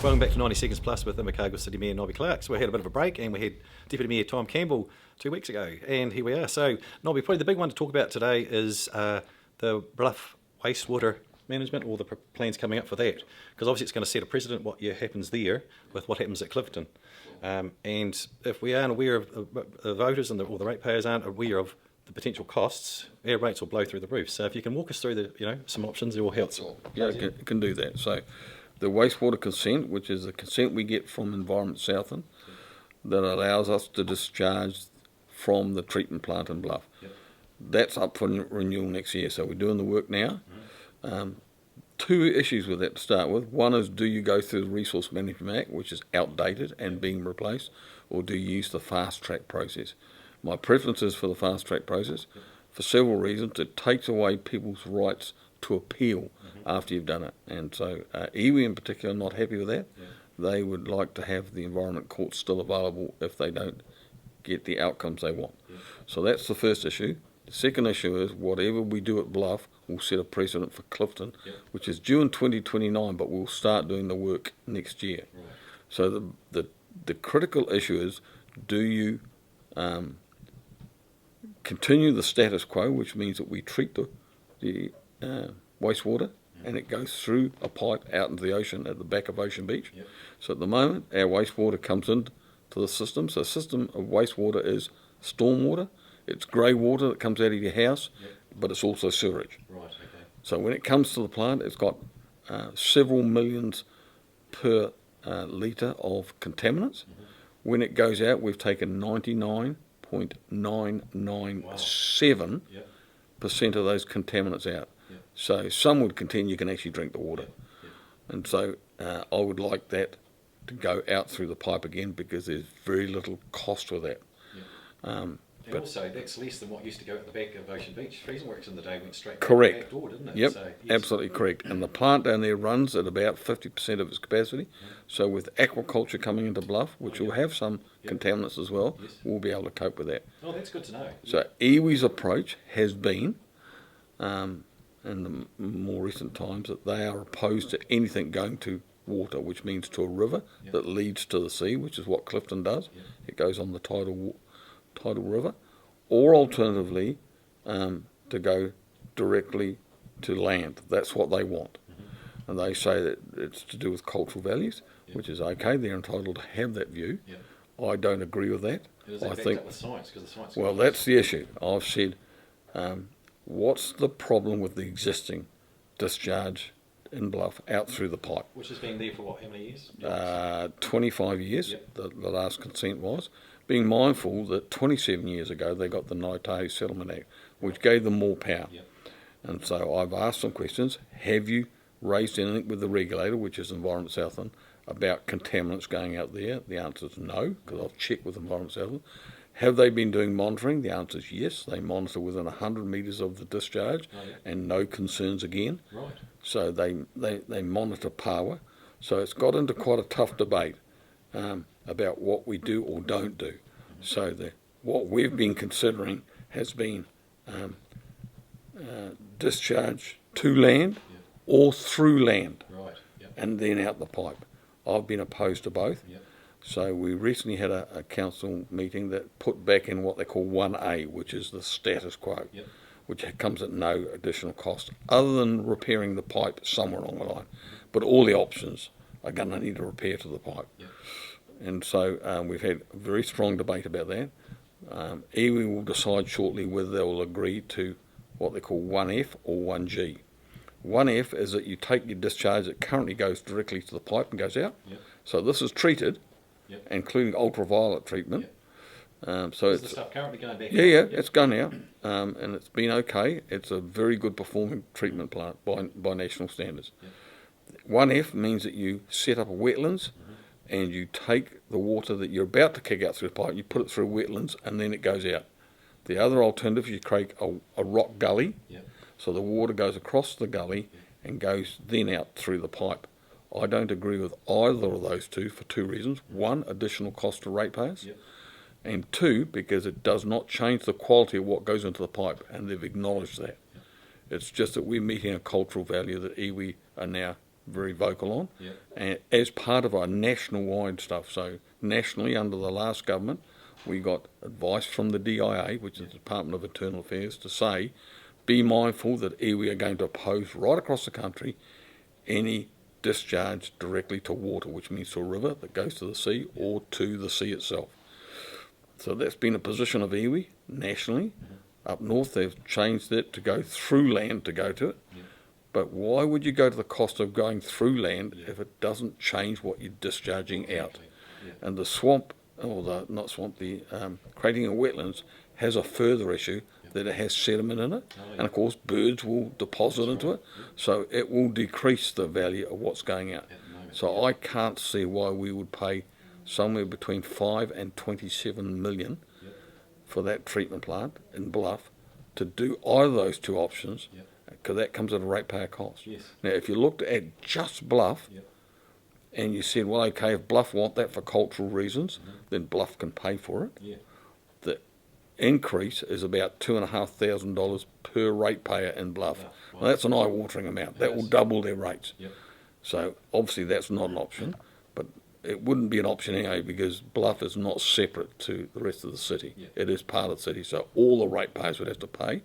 Welcome back to 90 Seconds Plus with Invercargill City Mayor Nobby Clark. So we had a bit of a break and we had Deputy Mayor Tom Campbell 2 weeks ago, and here we are. So Nobby, probably the big one to talk about today is the Bluff wastewater management, or the plans coming up for that, because obviously it's going to set a precedent what happens there with what happens at Clifton. And if we aren't aware of the voters and or the ratepayers aren't aware of the potential costs, our rates will blow through the roof. So if you can walk us through the some options, it will help. Yeah, can do that. So the wastewater consent, which is the consent we get from Environment Southern, that allows us to discharge from the treatment plant in Bluff. Yep. That's up for renewal next year. So we're doing the work now. Mm-hmm. Two issues with that to start with. One is, do you go through the Resource Management Act, which is outdated and being replaced, or do you use the fast track process? My preference is for the fast track process for several reasons. It takes away people's rights to appeal after you've done it. And so iwi in particular are not happy with that. Yeah. They would like to have the Environment Court still available if they don't get the outcomes they want. Yeah. So that's the first issue. The second issue is whatever we do at Bluff will set a precedent for Clifton, which is due in 2029, but we'll start doing the work next year. Right. So the critical issue is, do you continue the status quo, which means that we treat the wastewater and it goes through a pipe out into the ocean at the back of Ocean Beach. Yep. So at the moment, our wastewater comes into the system. So the system of wastewater is stormwater. It's grey water that comes out of your house, but it's also sewerage. Right, okay. So when it comes to the plant, it's got several millions per litre of contaminants. Mm-hmm. When it goes out, we've taken 99.997% of those contaminants out. Yep. So some would contend you can actually drink the water. Yep. Yep. And so I would like that to go out through the pipe again, because there's very little cost with that. Yep. But also, that's less than what used to go at the back of Ocean Beach. Freezingworks in the day went straight correct. Back door, didn't it? Yep, so, yes. Absolutely correct. And the plant down there runs at about 50% of its capacity. So with aquaculture coming into Bluff, which will have some contaminants as well, we'll be able to cope with that. Oh, that's good to know. So iwi's approach has been, in the more recent times, that they are opposed to anything going to water, which means to a river that leads to the sea, which is what Clifton does. It goes on the tidal river, or alternatively to go directly to land. That's what they want. Mm-hmm. And they say that it's to do with cultural values, which is okay. They're entitled to have that view. I don't agree with that. I think with science, because the science. Well, that's the issue. I've said, what's the problem with the existing discharge in Bluff out through the pipe? Which has been there for what, how many years? 25 years, the last consent was. Being mindful that 27 years ago they got the Ngāi Settlement Act, which gave them more power. And so I've asked some questions. Have you raised anything with the regulator, which is Environment Southern, about contaminants going out there? The answer is no, because I've checked with Environment Southern. Have they been doing monitoring? The answer is yes. They monitor within 100 metres of the discharge, and no concerns again. Right. So they monitor power. So it's got into quite a tough debate about what we do or don't do. So what we've been considering has been discharge to land or through land, and then out the pipe. I've been opposed to both. So we recently had a council meeting that put back in what they call 1A, which is the status quo, which comes at no additional cost other than repairing the pipe somewhere along the line. But all the options are going to need a repair to the pipe. And so we've had a very strong debate about that. iwi will decide shortly whether they will agree to what they call 1F or 1G. 1F is that you take your discharge that currently goes directly to the pipe and goes out. So this is treated, including ultraviolet treatment. So is the stuff currently going back? It's gone out, and it's been okay. It's a very good performing treatment plant by national standards. 1F means that you set up a wetlands, and you take the water that you're about to kick out through the pipe, you put it through wetlands, and then it goes out. The other alternative, you create a rock gully, so the water goes across the gully and goes then out through the pipe. I don't agree with either of those two for two reasons. One, additional cost to ratepayers, and two, because it does not change the quality of what goes into the pipe, and they've acknowledged that. It's just that we're meeting a cultural value that iwi are now very vocal on, Yeah. and as part of our national-wide stuff. So nationally, under the last government, we got advice from the DIA, which is the Department of Internal Affairs, to say, be mindful that iwi are going to oppose right across the country any discharge directly to water, which means to a river that goes to the sea or to the sea itself. So that's been a position of iwi nationally. Up north, they've changed it to go through land to go to it. Yeah. But why would you go to the cost of going through land if it doesn't change what you're discharging out? Yeah. And the swamp, or the not swamp, the creating of wetlands has a further issue that it has sediment in it, and of course birds will deposit into it, so it will decrease the value of what's going out. So I can't see why we would pay somewhere between 5 and 27 million for that treatment plant in Bluff to do either of those two options, because that comes at a ratepayer cost. Yes. Now, if you looked at just Bluff, and you said, well, okay, if Bluff want that for cultural reasons, then Bluff can pay for it. Yeah. The increase is about $2,500 per ratepayer in Bluff. Wow. Now, that's an eye-watering amount. That will double their rates. Yep. So obviously that's not an option, but it wouldn't be an option anyway, because Bluff is not separate to the rest of the city. Yeah. It is part of the city, so all the ratepayers would have to pay.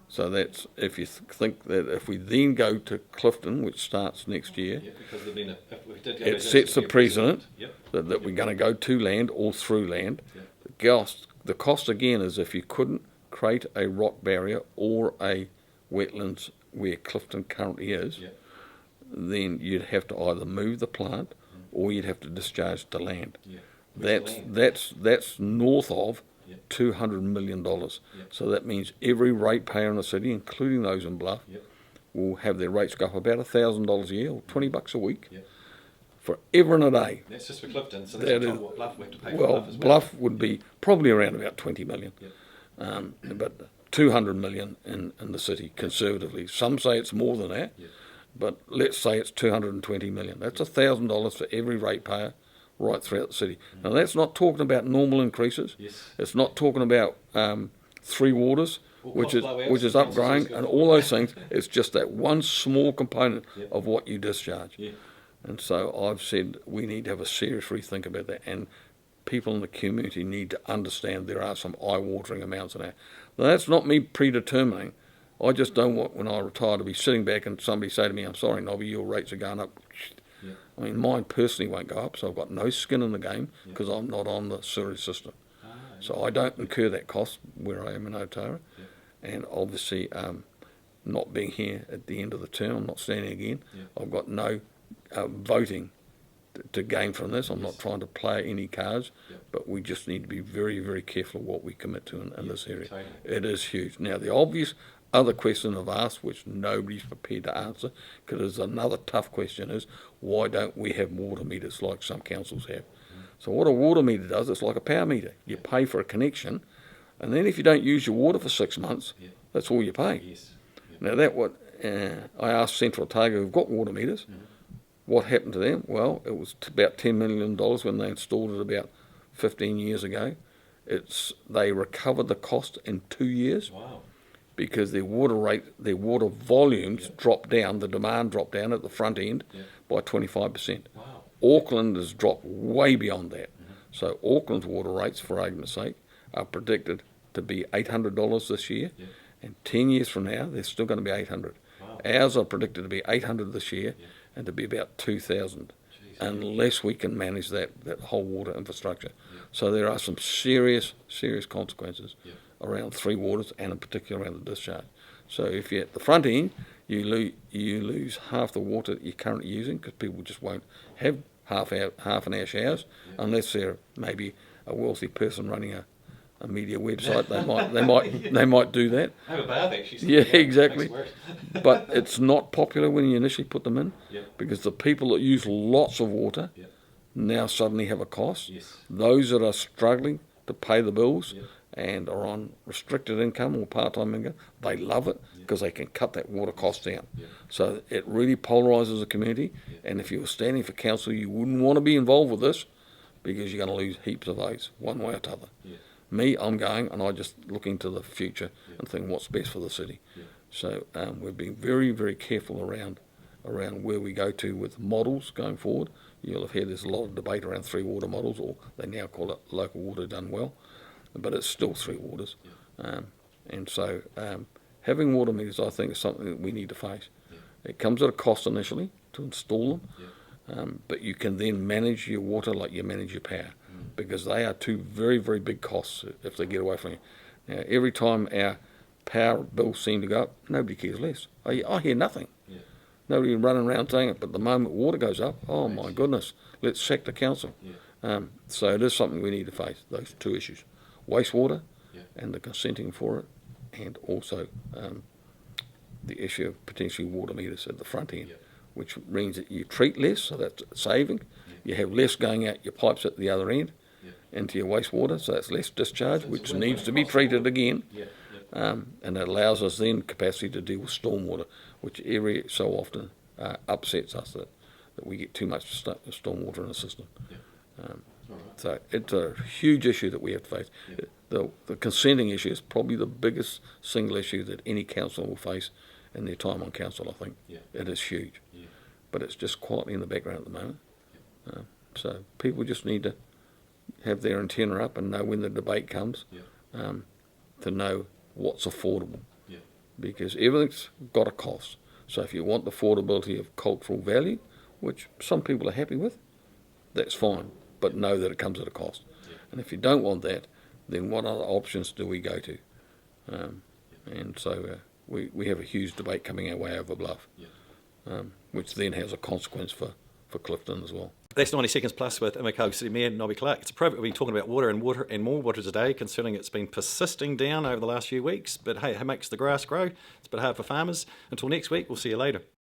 So that's, if you think that if we then go to Clifton, which starts next year, Because there'd been if we did go it back, sets the there'd be a precedent Yep. that we're going to go to land or through land. Yep. The cost again is if you couldn't create a rock barrier or a wetlands where Clifton currently is, Yep. then you'd have to either move the plant or you'd have to discharge to land. Yeah. Where's the land? That's north of Yep. $200 million. Yep. So that means every ratepayer in the city, including those in Bluff, Yep. will have their rates go up about $1,000 a year or $20 a week Yep. forever and a day. That's just for Clifton, so That that's is- on top of what Bluff we have to pay for Well, Bluff as well. Bluff would be probably around about 20 million, Yep. but 200 million in the city, conservatively. Some say it's more than that, Yep. but let's say it's 220 million. That's $1,000 for every ratepayer right throughout the city. Now, that's not talking about normal increases. Yes. It's not talking about three waters, Or which cost is blowouts which is and council upgrowing tax and go all those things. It's just that one small component Yep. of what you discharge. Yeah. And so I've said we need to have a serious rethink about that, and people in the community need to understand there are some eye-watering amounts in that. Now, that's not me predetermining. I just don't want, when I retire, to be sitting back and somebody say to me, I'm sorry, Nobby, your rates are going up. Yeah. I mean, mine personally won't go up, so I've got no skin in the game because I'm not on the sewerage system. So I don't incur that cost where I am in Otara. And obviously, not being here at the end of the term, I'm not standing again. I've got no voting to gain from this. I'm not trying to play any cards, but we just need to be very, very careful of what we commit to in this area. Totally. It is huge. Now, the obvious other question I've asked, which nobody's prepared to answer, because there's another tough question, is why don't we have water meters like some councils have? So what a water meter does, it's like a power meter. You pay for a connection, and then if you don't use your water for 6 months, that's all you pay. Yes. Now that what I asked Central Otago, who've got water meters, what happened to them? Well, it was about $10 million when they installed it about 15 years ago. They recovered the cost in 2 years. Wow. Because their water volumes dropped down, the demand dropped down at the front end by 25%. Wow. Auckland has dropped way beyond that. So Auckland's water rates, for argument's sake, are predicted to be $800 this year, and 10 years from now they're still going to be $800. Wow. Ours are predicted to be $800 this year, and to be about $2,000, unless we can manage that whole water infrastructure. So there are some serious consequences around three waters, and in particular around the discharge. So if you're at the front end, you lose half the water that you're currently using, because people just won't have half an hour showers unless they're maybe a wealthy person running a media website. They might do that. I have a bath actually. Yeah, exactly. Makes it worse. But it's not popular when you initially put them in, Yeah. because the people that use lots of water Yeah. now suddenly have a cost. Yes. Those that are struggling to pay the bills Yeah. and are on restricted income or part-time income, they love it because they can cut that water cost down. Yeah. So it really polarises the community, and if you were standing for council, you wouldn't want to be involved with this, because you're going to lose heaps of votes one way or the other. Yeah. Me, I'm going, and I just look into the future and think what's best for the city. Yeah. So we're being very, very careful around around where we go to with models going forward. You'll have heard there's a lot of debate around 3 water models, or they now call it local water done well, but it's still 3 waters. And so having water meters, I think, is something that we need to face. It comes at a cost initially to install them, but you can then manage your water like you manage your power, because they are 2 very, very big costs if they get away from you. Now, every time our power bills seem to go up, nobody cares less. I hear nothing. Nobody running around saying it, but the moment water goes up, oh my goodness, let's sack the council. So it is something we need to face, those 2 issues: wastewater and the consenting for it, and also the issue of potentially water meters at the front end, which means that you treat less, so that's saving. You have less going out your pipes at the other end into your wastewater, so that's less discharge, which needs to be treated again. And it allows us then capacity to deal with stormwater, which every so often upsets us that we get too much stormwater in the system. So it's a huge issue that we have to face. The consenting issue is probably the biggest single issue that any council will face in their time on council, I think. It is huge. But it's just quietly in the background at the moment. So people just need to have their antenna up and know when the debate comes, to know what's affordable. Because everything's got a cost. So if you want the affordability of cultural value, which some people are happy with, that's fine, but know that it comes at a cost. And if you don't want that, then what other options do we go to? And so we have a huge debate coming our way over Bluff, which then has a consequence for Clifton as well. That's 90 Seconds Plus with Invercargill City Mayor Nobby Clark. It's appropriate we've been talking about water and more water today, concerning it's been persisting down over the last few weeks. But hey, it makes the grass grow. It's a bit hard for farmers. Until next week, we'll see you later.